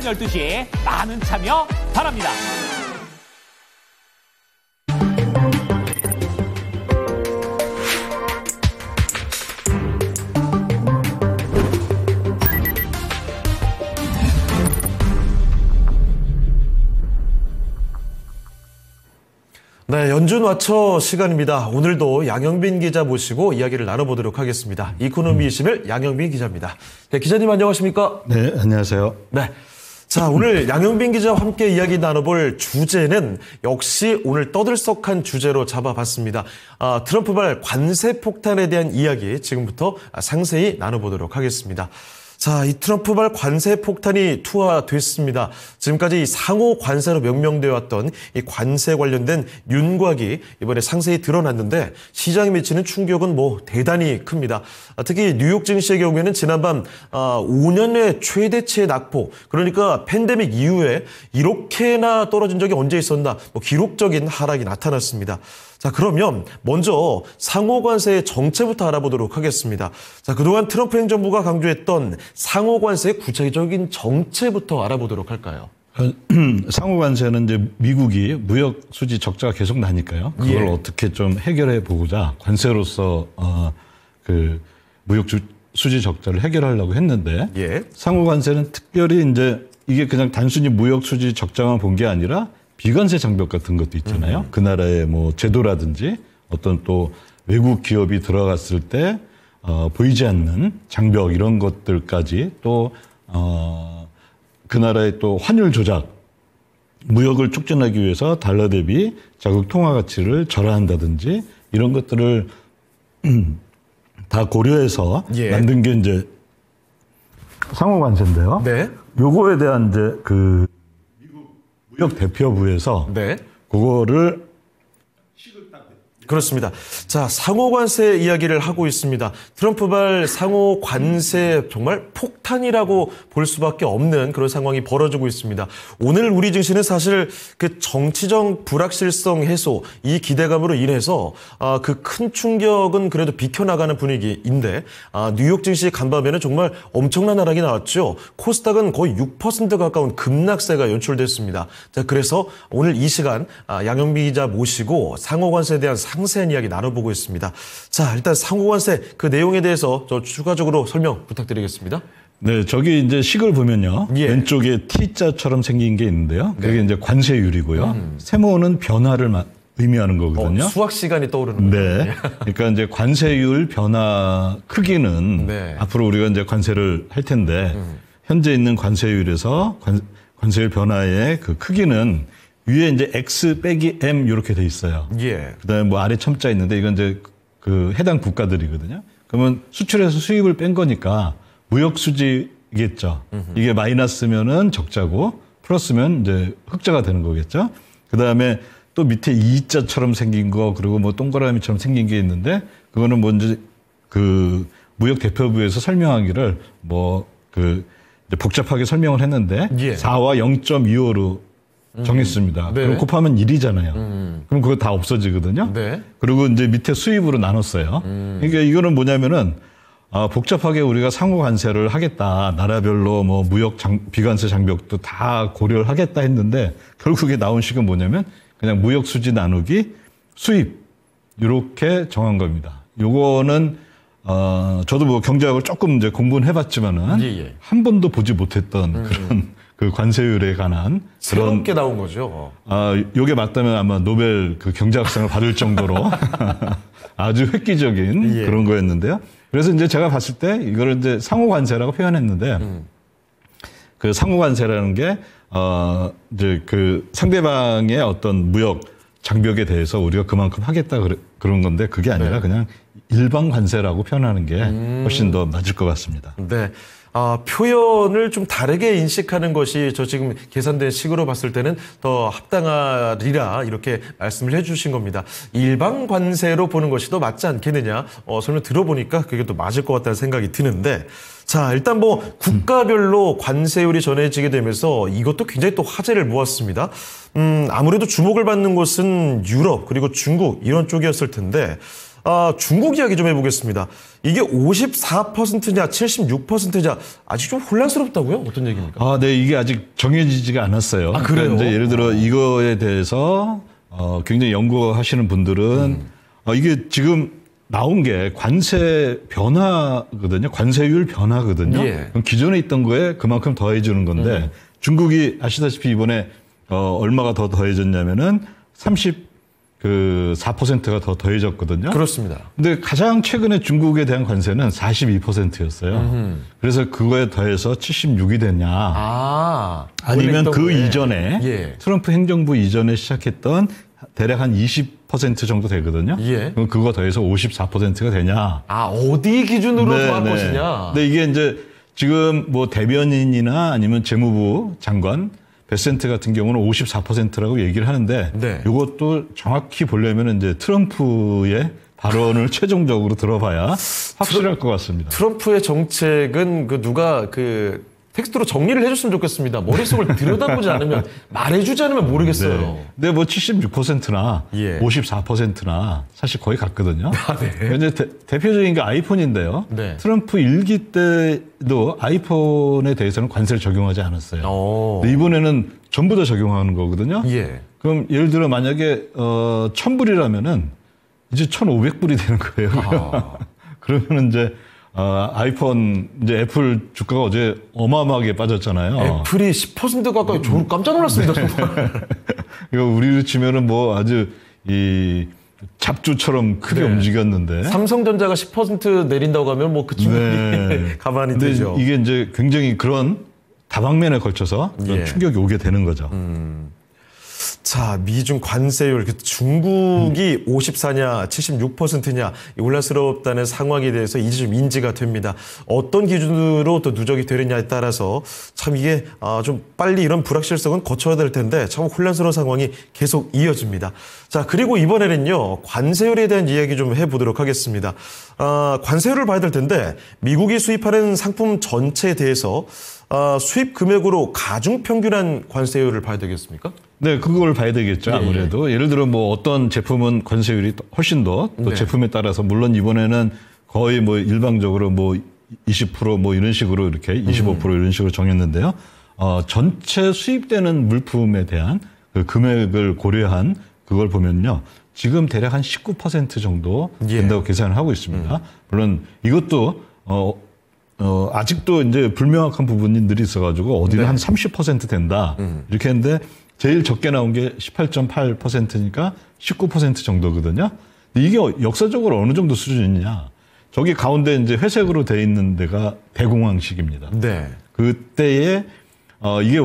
오전 12시 많은 참여 바랍니다. 네, 연준 와처 시간입니다. 오늘도 양영빈 기자 모시고 이야기를 나눠보도록 하겠습니다. 이코노미 21 양영빈 기자입니다. 네, 기자님 안녕하십니까? 네, 안녕하세요. 네. 자, 오늘 양영빈 기자와 함께 이야기 나눠볼 주제는 역시 오늘 떠들썩한 주제로 잡아봤습니다. 트럼프발 관세 폭탄에 대한 이야기 지금부터 상세히 나눠보도록 하겠습니다. 자, 이 트럼프발 관세 폭탄이 투하됐습니다. 지금까지 상호 관세로 명명되어 왔던 이 관세 관련된 윤곽이 이번에 상세히 드러났는데 시장에 미치는 충격은 대단히 큽니다. 특히 뉴욕 증시의 경우에는 지난밤 5년의 최대치의 낙폭, 그러니까 팬데믹 이후에 이렇게나 떨어진 적이 언제 있었나, 기록적인 하락이 나타났습니다. 자, 그러면 먼저 상호관세의 정체부터 알아보도록 하겠습니다. 자, 그동안 트럼프 행정부가 강조했던 상호관세의 구체적인 정체부터 알아보도록 할까요? 상호관세는 이제 미국이 무역 수지 적자가 계속 나니까요. 그걸 어떻게 좀 해결해 보고자 관세로서 그 무역 수지 적자를 해결하려고 했는데 상호관세는 특별히 이제 이게 그냥 단순히 무역 수지 적자만 본 게 아니라 비관세 장벽 같은 것도 있잖아요. 그 나라의 제도라든지 어떤 또 외국 기업이 들어갔을 때 보이지 않는 장벽 이런 것들까지 또 그 나라의 또 환율 조작, 무역을 촉진하기 위해서 달러 대비 자국 통화 가치를 절하한다든지 이런 것들을 다 고려해서 만든 게 이제 상호관세인데요. 네. 요거에 대한 이제 그 무역 대표부에서 그거를 그렇습니다. 자, 상호관세 이야기를 하고 있습니다. 트럼프발 상호관세 정말 폭탄이라고 볼 수밖에 없는 그런 상황이 벌어지고 있습니다. 오늘 우리 증시는 사실 그 정치적 불확실성 해소, 이 기대감으로 인해서 그 큰 충격은 그래도 비켜나가는 분위기인데 뉴욕 증시 간밤에는 정말 엄청난 하락이 나왔죠. 코스닥은 거의 6% 가까운 급락세가 연출됐습니다. 자, 그래서 오늘 이 시간 양영빈 기자 모시고 상호관세에 대한 상세한 이야기 나눠보고 있습니다. 자, 일단 상호관세 그 내용에 대해서 저 추가적으로 설명 부탁드리겠습니다. 네, 저기 이제 식을 보면요. 왼쪽에 T자처럼 생긴 게 있는데요. 그게 이제 관세율이고요. 세모는 변화를 의미하는 거거든요. 수학 시간이 떠오르는 거예요. 네. 그러니까 이제 관세율 변화 크기는 앞으로 우리가 이제 관세를 할 텐데 현재 있는 관세율에서 관세율 변화의 그 크기는 위에 이제 X 빼기 M 이렇게 돼 있어요. 그다음에 아래 첨자 있는데 이건 이제 그 해당 국가들이거든요. 그러면 수출해서 수입을 뺀 거니까 무역 수지겠죠. 이게 마이너스면은 적자고 플러스면 이제 흑자가 되는 거겠죠. 그다음에 또 밑에 E자처럼 생긴 거 그리고 동그라미처럼 생긴 게 있는데 그거는 이제 그 무역 대표부에서 설명하기를 이제 복잡하게 설명을 했는데 4와 0.25로 정했습니다. 그럼 곱하면 1이잖아요. 그럼 그거 다 없어지거든요. 그리고 이제 밑에 수입으로 나눴어요. 그러니까 이거는 뭐냐면은 복잡하게 우리가 상호 관세를 하겠다. 나라별로 무역 비관세 장벽도 다 고려를 하겠다 했는데 결국에 나온 식은 뭐냐면 그냥 무역 수지 나누기 수입 이렇게 정한 겁니다. 요거는 저도 경제학을 조금 이제 공부는 해봤지만은 한 번도 보지 못했던 그런 그 관세율에 관한 새롭게 나온 거죠. 요게 맞다면 아마 노벨 그 경제학상을 받을 정도로 아주 획기적인 그런 거였는데요. 그래서 이제 제가 봤을 때 이거를 이제 상호관세라고 표현했는데 그 상호관세라는 게 이제 그 상대방의 어떤 무역 장벽에 대해서 우리가 그만큼 하겠다 그런 건데 그게 아니라 그냥 일반 관세라고 표현하는 게 훨씬 더 맞을 것 같습니다. 네. 표현을 좀 다르게 인식하는 것이 저 지금 계산된 식으로 봤을 때는 더 합당하리라 이렇게 말씀을 해주신 겁니다. 일반 관세로 보는 것이 더 맞지 않겠느냐 설명 들어보니까 그게 또 맞을 것 같다는 생각이 드는데 자, 일단 국가별로 관세율이 전해지게 되면서 이것도 굉장히 또 화제를 모았습니다. 아무래도 주목을 받는 곳은 유럽 그리고 중국 이런 쪽이었을 텐데 중국 이야기 좀 해보겠습니다. 이게 54%냐 76%냐 아직 좀 혼란스럽다고요? 어떤 얘기입니까? 네, 이게 아직 정해지지가 않았어요. 그래요? 그러니까 이제 예를 들어 이거에 대해서 굉장히 연구하시는 분들은 이게 지금 나온 게 관세 변화거든요. 관세율 변화거든요. 예. 그럼 기존에 있던 거에 그만큼 더해주는 건데 중국이 아시다시피 이번에 얼마가 더 더해졌냐면은 4%가 더 더해졌거든요. 그렇습니다. 근데 가장 최근에 중국에 대한 관세는 42%였어요. 그래서 그거에 더해서 76이 되냐. 아니면 그 이전에 예. 트럼프 행정부 이전에 시작했던 대략 한 20% 정도 되거든요. 예. 그럼 그거 더해서 54%가 되냐. 어디 기준으로 더할 것이냐. 근데 이게 이제 지금 뭐 대변인이나 아니면 재무부 장관 베센트 같은 경우는 54%라고 얘기를 하는데 네. 이것도 정확히 보려면 이제 트럼프의 발언을 최종적으로 들어봐야 확실할 것 같습니다. 트럼프의 정책은 누가 텍스트로 정리를 해줬으면 좋겠습니다. 머릿속을 들여다보지 않으면 말해주지 않으면 모르겠어요. 네. 근데 뭐 76%나 예. 54%나 사실 거의 같거든요. 네. 이제 대표적인 게 아이폰인데요. 네. 트럼프 1기 때도 아이폰에 대해서는 관세를 적용하지 않았어요. 근데 이번에는 전부 다 적용하는 거거든요. 예. 그럼 예를 들어 만약에 1,000불이라면은 이제 1,500불이 되는 거예요. 그러면 이제 아이폰 이제 애플 주가가 어제 어마어마하게 빠졌잖아요. 애플이 10% 가까이 깜짝 놀랐습니다. 정말. 이거 우리로 치면은 뭐 아주 이 잡주처럼 크게 움직였는데 삼성전자가 10% 내린다고 하면 뭐 그 충분히 가만히 되죠. 이게 이제 굉장히 그런 다방면에 걸쳐서 그런 충격이 오게 되는 거죠. 자, 미중 관세율, 중국이 54냐, 76%냐, 혼란스럽다는 상황에 대해서 이제 좀 인지가 됩니다. 어떤 기준으로 또 누적이 되느냐에 따라서 참 이게 좀 빨리 이런 불확실성은 거쳐야 될 텐데 참 혼란스러운 상황이 계속 이어집니다. 자, 그리고 이번에는요, 관세율에 대한 이야기 좀 해보도록 하겠습니다. 관세율을 봐야 될 텐데 미국이 수입하는 상품 전체에 대해서 수입 금액으로 가중평균한 관세율을 봐야 되겠습니까? 네, 그걸 봐야 되겠죠. 아무래도. 예를 들어 뭐 어떤 제품은 관세율이 훨씬 더 또 제품에 따라서 물론 이번에는 거의 뭐 일방적으로 뭐 20% 뭐 이런 식으로 이렇게 25% 이런 식으로 정했는데요. 전체 수입되는 물품에 대한 그 금액을 고려한 그걸 보면요. 지금 대략 한 19% 정도 된다고 계산을 하고 있습니다. 물론 이것도 아직도 이제 불명확한 부분들이 있어가지고 어디는 한 30% 된다. 이렇게 했는데 제일 적게 나온 게 18.8%니까 19% 정도거든요. 이게 역사적으로 어느 정도 수준이냐. 저기 가운데 이제 회색으로 돼 있는 데가 대공황식입니다. 네. 그때에 이게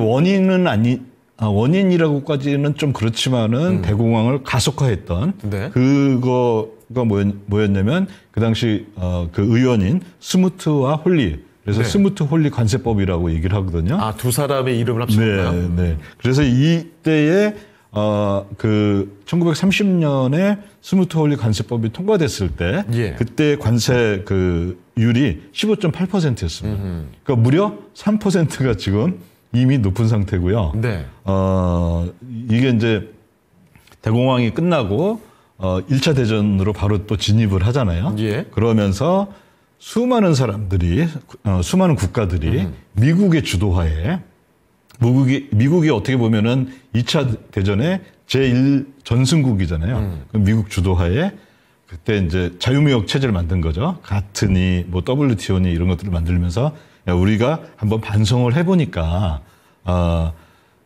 원인이라고까지는 좀 그렇지만은 대공황을 가속화했던 그거가 뭐였냐면 그 당시 그 의원인 스무트와 홀리 그래서 스무트 홀리 관세법이라고 얘기를 하거든요. 두 사람의 이름을 합친 건가요? 네. 그래서 이때에 그 1930년에 스무트 홀리 관세법이 통과됐을 때 그때 관세 그 율이 15.8%였습니다. 그러니까 무려 3%가 지금 이미 높은 상태고요. 이게 이제 대공황이 끝나고 1차 대전으로 바로 또 진입을 하잖아요. 그러면서 수많은 사람들이, 수많은 국가들이 미국의 주도하에, 미국이 어떻게 보면은 2차 대전의 제1 전승국이잖아요. 미국 주도하에 그때 이제 자유무역 체제를 만든 거죠. 가트니, 뭐 WTO니 이런 것들을 만들면서 우리가 한번 반성을 해보니까,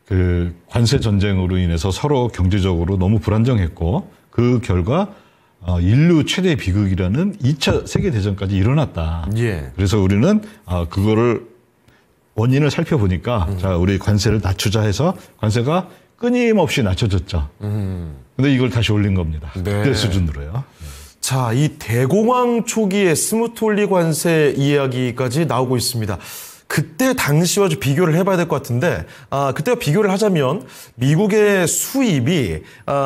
그 관세 전쟁으로 인해서 서로 경제적으로 너무 불안정했고 그 결과 인류 최대 비극이라는 2차 세계대전까지 일어났다. 그래서 우리는 그거를 원인을 살펴보니까 자, 우리 관세를 낮추자 해서 관세가 끊임없이 낮춰졌죠. 근데 이걸 다시 올린 겁니다. 그때 수준으로요. 자, 이 대공황 초기에 스무트 홀리 관세 이야기까지 나오고 있습니다. 그때 당시와 좀 비교를 해봐야 될 것 같은데, 그때와 비교를 하자면 미국의 수입이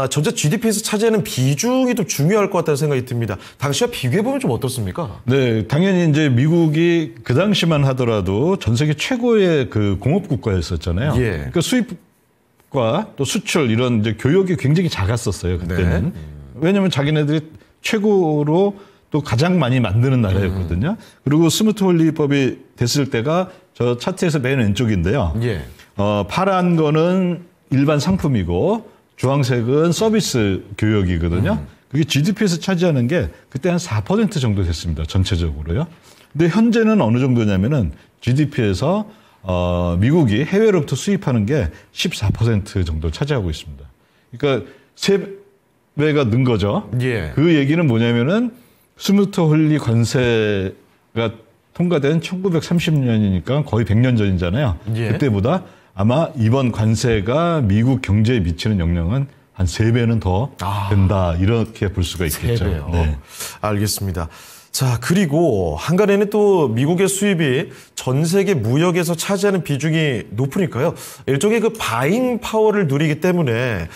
전체 GDP에서 차지하는 비중이 또 중요할 것 같다는 생각이 듭니다. 당시와 비교해보면 좀 어떻습니까? 네, 당연히 이제 미국이 그 당시만 하더라도 전 세계 최고의 그 공업 국가였었잖아요. 그러니까 수입과 또 수출 이런 이제 교역이 굉장히 작았었어요, 그때는. 왜냐하면 자기네들이 최고로 또 가장 많이 만드는 나라였거든요. 그리고 스무트 홀리법이 됐을 때가 저 차트에서 맨 왼쪽인데요. 예. 파란 거는 일반 상품이고 주황색은 서비스 교역이거든요. 그게 GDP에서 차지하는 게 그때 한 4% 정도 됐습니다. 전체적으로요. 근데 현재는 어느 정도냐면은 GDP에서 미국이 해외로부터 수입하는 게 14% 정도 차지하고 있습니다. 그러니까 3배가 는 거죠. 예. 그 얘기는 뭐냐면은 스무트 홀리 관세가 통과된 1930년이니까 거의 100년 전이잖아요. 예. 그때보다 아마 이번 관세가 미국 경제에 미치는 영향은 한 3배는 더 된다. 이렇게 볼 수가 있겠죠. 3배요. 네. 알겠습니다. 자, 그리고 한간에는 또 미국의 수입이 전 세계 무역에서 차지하는 비중이 높으니까요. 일종의 그 바잉 파워를 누리기 때문에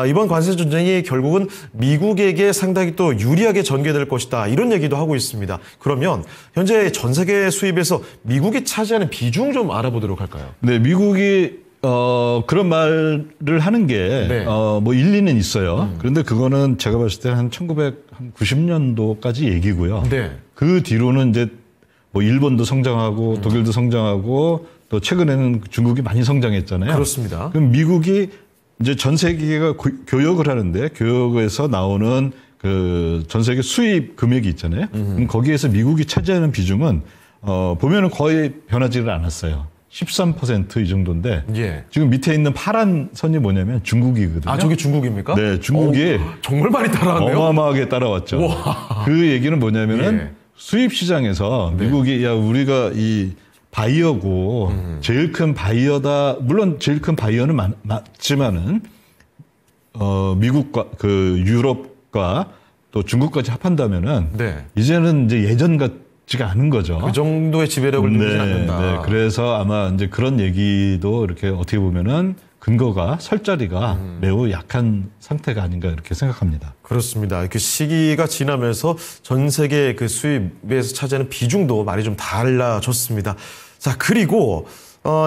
이번 관세 전쟁이 결국은 미국에게 상당히 또 유리하게 전개될 것이다. 이런 얘기도 하고 있습니다. 그러면 현재 전 세계 수입에서 미국이 차지하는 비중 좀 알아보도록 할까요? 네, 미국이 그런 말을 하는 게, 네. 뭐 일리는 있어요. 그런데 그거는 제가 봤을 때 한 1990년도까지 얘기고요. 네. 그 뒤로는 이제 뭐 일본도 성장하고 독일도 성장하고 또 최근에는 중국이 많이 성장했잖아요. 그렇습니다. 그럼 미국이 이제 전 세계가 교역을 하는데 교역에서 나오는 그 전 세계 수입 금액이 있잖아요. 그럼 거기에서 미국이 차지하는 비중은 보면은 거의 변하지를 않았어요. 13% 이 정도인데 예. 지금 밑에 있는 파란 선이 뭐냐면 중국이거든요. 아, 저게 중국입니까? 네, 중국이 정말 많이 따라왔네요. 어마어마하게 따라왔죠. 우와. 그 얘기는 뭐냐면은 예. 수입 시장에서 미국이 야 우리가 이 바이어고 제일 큰 바이어다. 물론 제일 큰 바이어는 맞지만은 미국과 그 유럽과 또 중국까지 합한다면은 네. 이제는 이제 예전 같지가 않은 거죠. 그 정도의 지배력을 느끼지 않는다. 네. 그래서 아마 이제 그런 얘기도 이렇게 어떻게 보면은 근거가 설 자리가 매우 약한 상태가 아닌가 이렇게 생각합니다. 그렇습니다. 그 시기가 지나면서 전 세계 그 수입에서 차지하는 비중도 많이 좀 달라졌습니다. 자, 그리고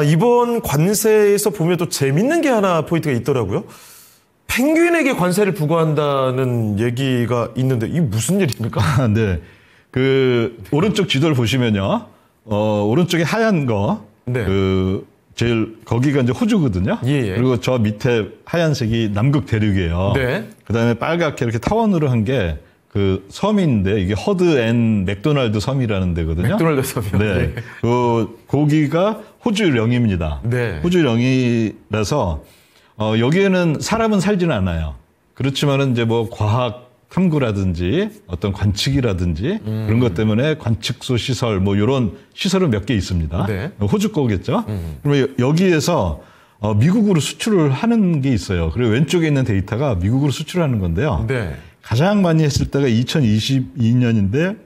이번 관세에서 보면 또 재밌는 게 하나 포인트가 있더라고요. 펭귄에게 관세를 부과한다는 얘기가 있는데 이게 무슨 일입니까? 네. 그 오른쪽 지도를 보시면요. 오른쪽에 하얀 거. 네. 그 제일 거기가 이제 호주거든요. 예. 그리고 저 밑에 하얀색이 남극 대륙이에요. 네. 그다음에 빨갛게 이렇게 타원으로 한 게 그 섬인데 이게 허드 앤 맥도날드 섬이라는 데거든요. 맥도날드 섬이요. 네. 그 거기가 호주령입니다. 네. 호주령이라서 여기에는 사람은 살지는 않아요. 그렇지만은 이제 뭐 과학 탐구라든지 어떤 관측이라든지 그런 것 때문에 관측소 시설 뭐 이런 시설은 몇 개 있습니다. 네. 호주 거겠죠. 그러면 여기에서 미국으로 수출을 하는 게 있어요. 그리고 왼쪽에 있는 데이터가 미국으로 수출하는 건데요. 네. 가장 많이 했을 때가 2022년인데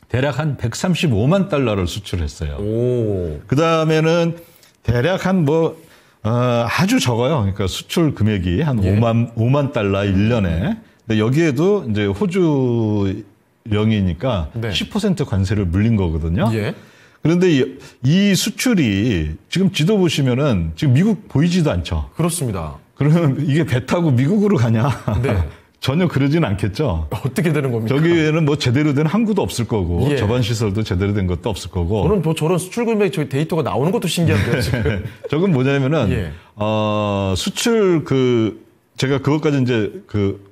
대략 한 135만 달러를 수출했어요. 오. 그 다음에는 대략 한 뭐 아주 적어요. 그러니까 수출 금액이 한 5만 달러 1년에. 근데 여기에도 이제 호주령이니까 네. 10% 관세를 물린 거거든요. 예. 그런데 이 수출이 지금 지도 보시면은 지금 미국 보이지도 않죠. 그렇습니다. 그러면 이게 배 타고 미국으로 가냐? 네. 전혀 그러진 않겠죠. 어떻게 되는 겁니까? 저기에는 뭐 제대로 된 항구도 없을 거고 예. 저반 시설도 제대로 된 것도 없을 거고. 저는 뭐 저런 수출 금액 저희 데이터가 나오는 것도 신기한데요, 지금. 저건 뭐냐면은 예. 수출 제가 그것까지 이제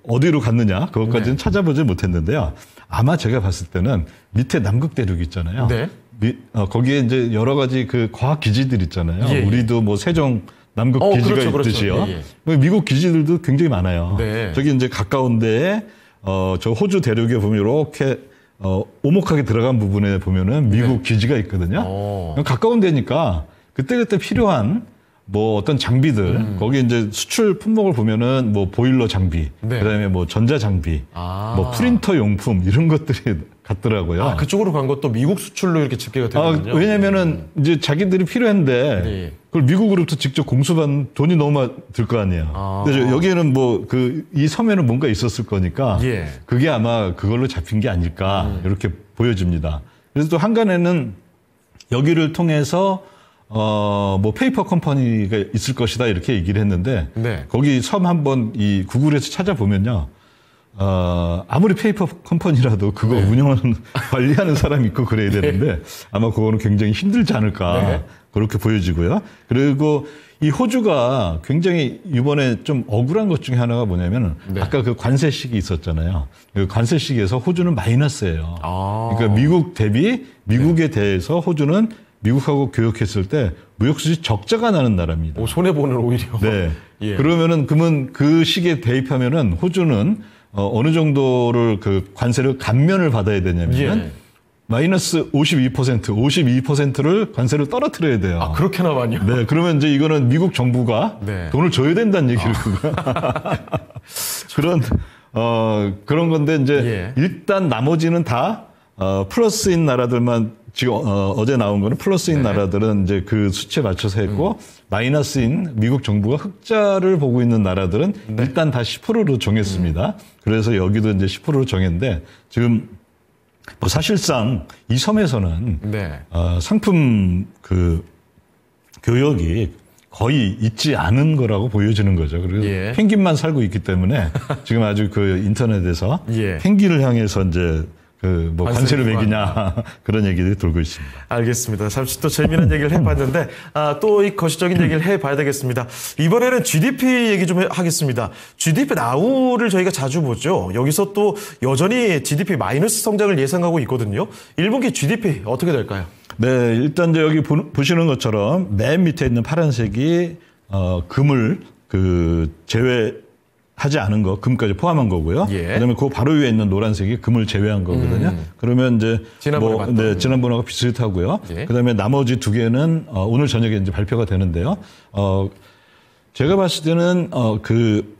어디로 갔느냐 그것까지는 네. 찾아보지 못했는데요. 아마 제가 봤을 때는 밑에 남극 대륙 있잖아요. 네. 거기에 이제 여러 가지 그 과학 기지들 있잖아요. 예. 우리도 뭐 세종 남극 기지가 그렇죠, 있듯이요. 예, 미국 기지들도 굉장히 많아요. 네. 저기 이제 가까운 데에 저 호주 대륙에 보면 이렇게 오목하게 들어간 부분에 보면은 미국 기지가 있거든요. 가까운 데니까 그때그때 필요한 뭐 어떤 장비들 거기 이제 수출 품목을 보면은 뭐 보일러 장비, 네. 그다음에 뭐 전자 장비, 뭐 프린터 용품 이런 것들이 같더라고요. 그쪽으로 간 것도 미국 수출로 이렇게 집계가 되거든요. 왜냐면은 이제 자기들이 필요한데 네. 그걸 미국으로부터 직접 공수받는 돈이 너무 들 거 아니에요. 근데 여기에는 뭐 이 섬에는 뭔가 있었을 거니까 예. 그게 아마 그걸로 잡힌 게 아닐까 이렇게 보여집니다. 그래서 또 한간에는 여기를 통해서 뭐 페이퍼 컴퍼니가 있을 것이다 이렇게 얘기를 했는데 네. 거기 섬 한번 이 구글에서 찾아보면요. 아무리 페이퍼 컴퍼니라도 그거 운영하는 관리하는 사람이 있고 그래야 되는데 아마 그거는 굉장히 힘들지 않을까 그렇게 보여지고요. 그리고 이 호주가 굉장히 이번에 좀 억울한 것 중에 하나가 뭐냐면 아까 그 관세 시기 있었잖아요. 그 관세 시기에서 호주는 마이너스예요. 그러니까 미국 대비 미국에 대해서 호주는 미국하고 교역했을 때 무역 수지 적자가 나는 나라입니다. 손해 보는 오히려. 네. 그러면은 그러면 그 시기에 대입하면은 호주는 어느 정도를 그 관세를 감면을 받아야 되냐면 마이너스 52%를 관세를 떨어뜨려야 돼요. 아, 그렇게나만요? 네, 그러면 이제 이거는 미국 정부가 돈을 줘야 된다는 얘기를 그런 건데 이제 일단 나머지는 다 플러스인 나라들만 지금 어제 나온 거는 플러스인 나라들은 이제 그 수치에 맞춰서 했고 마이너스인 미국 정부가 흑자를 보고 있는 나라들은 일단 다 10%로 정했습니다. 그래서 여기도 이제 10%로 정했는데 지금 뭐 사실상 이 섬에서는 상품 그 교역이 거의 있지 않은 거라고 보여지는 거죠. 그리고 펭귄만 살고 있기 때문에 지금 아주 그 인터넷에서 펭귄을 향해서 이제 그 뭐 관세를 매기냐 그런 얘기들이 돌고 있습니다. 알겠습니다. 잠시 또 재미난 얘기를 해봤는데 또 이 거시적인 얘기를 해봐야 되겠습니다. 이번에는 GDP 얘기 좀 하겠습니다. GDP 나우를 저희가 자주 보죠. 여기서 또 여전히 GDP 마이너스 성장을 예상하고 있거든요. 1분기 GDP 어떻게 될까요? 네, 일단 이제 여기 보시는 것처럼 맨 밑에 있는 파란색이 금을 그 제외하지 않은 거, 금까지 포함한 거고요. 그다음에 그 바로 위에 있는 노란색이 금을 제외한 거거든요. 그러면 이제 지난번하고 비슷하고요. 그다음에 나머지 두 개는 오늘 저녁에 이제 발표가 되는데요. 제가 봤을 때는 그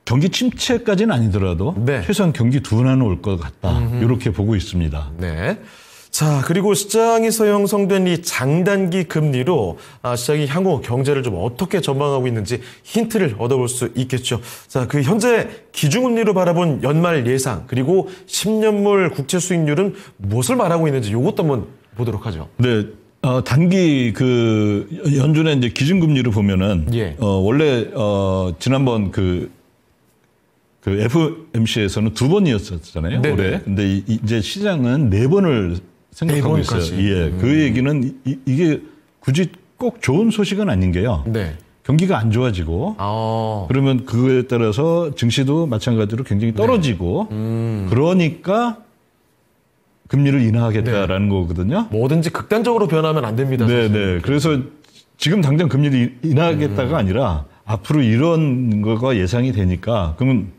경기 침체까지는 아니더라도 최소한 경기 둔화는 올 것 같다. 이렇게 보고 있습니다. 네. 자, 그리고 시장에서 형성된 이 장단기 금리로 시장이 향후 경제를 좀 어떻게 전망하고 있는지 힌트를 얻어볼 수 있겠죠. 자, 그 현재 기준금리로 바라본 연말 예상 그리고 10년물 국채 수익률은 무엇을 말하고 있는지 이것도 한번 보도록 하죠. 네. 단기 그 연준의 이제 기준금리를 보면은 원래 지난번 그 FMC에서는 2번이었었잖아요. 올해. 근데 이제 시장은 4번을 생각하고 있어요. 그 얘기는 이게 굳이 꼭 좋은 소식은 아닌 게요. 경기가 안 좋아지고 그러면 그거에 따라서 증시도 마찬가지로 굉장히 떨어지고 그러니까 금리를 인하하겠다라는 거거든요. 뭐든지 극단적으로 변하면 안 됩니다. 네네. 그래서 지금 당장 금리를 인하하겠다가 아니라 앞으로 이런 거가 예상이 되니까 그러면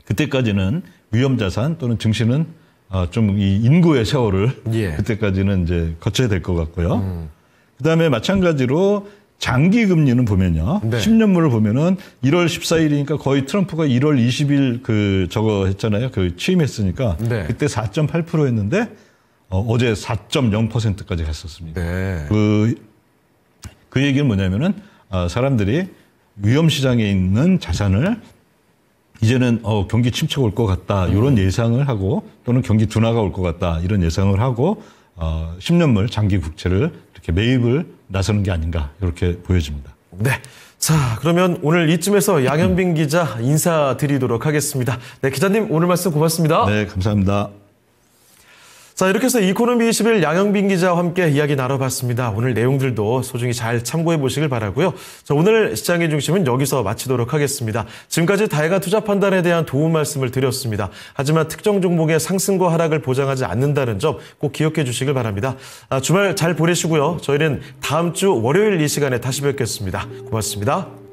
그때까지는 위험자산 또는 증시는 좀 이 인고의 세월을 그때까지는 이제 거쳐야 될 것 같고요. 그다음에 마찬가지로 장기 금리는 보면요. 10년물을 보면은 1월 14일이니까 거의 트럼프가 1월 20일 그 저거 했잖아요. 그 취임했으니까 그때 4.8%였는데 어제 4.0%까지 갔었습니다. 그 얘기는 뭐냐면은 사람들이 위험 시장에 있는 자산을 이제는 경기 침체가 올 것 같다 이런 예상을 하고 또는 경기 둔화가 올 것 같다 이런 예상을 하고 10년물 장기 국채를 이렇게 매입을 나서는 게 아닌가 이렇게 보여집니다. 네. 자, 그러면 오늘 이쯤에서 양현빈 기자 인사드리도록 하겠습니다. 네, 기자님 오늘 말씀 고맙습니다. 네, 감사합니다. 자, 이렇게 해서 이코노미 21 양현빈 기자와 함께 이야기 나눠봤습니다. 오늘 내용들도 소중히 잘 참고해 보시길 바라고요. 자, 오늘 시장의 중심은 여기서 마치도록 하겠습니다. 지금까지 다양한 투자 판단에 대한 도움 말씀을 드렸습니다. 하지만 특정 종목의 상승과 하락을 보장하지 않는다는 점 꼭 기억해 주시길 바랍니다. 주말 잘 보내시고요. 저희는 다음 주 월요일 이 시간에 다시 뵙겠습니다. 고맙습니다.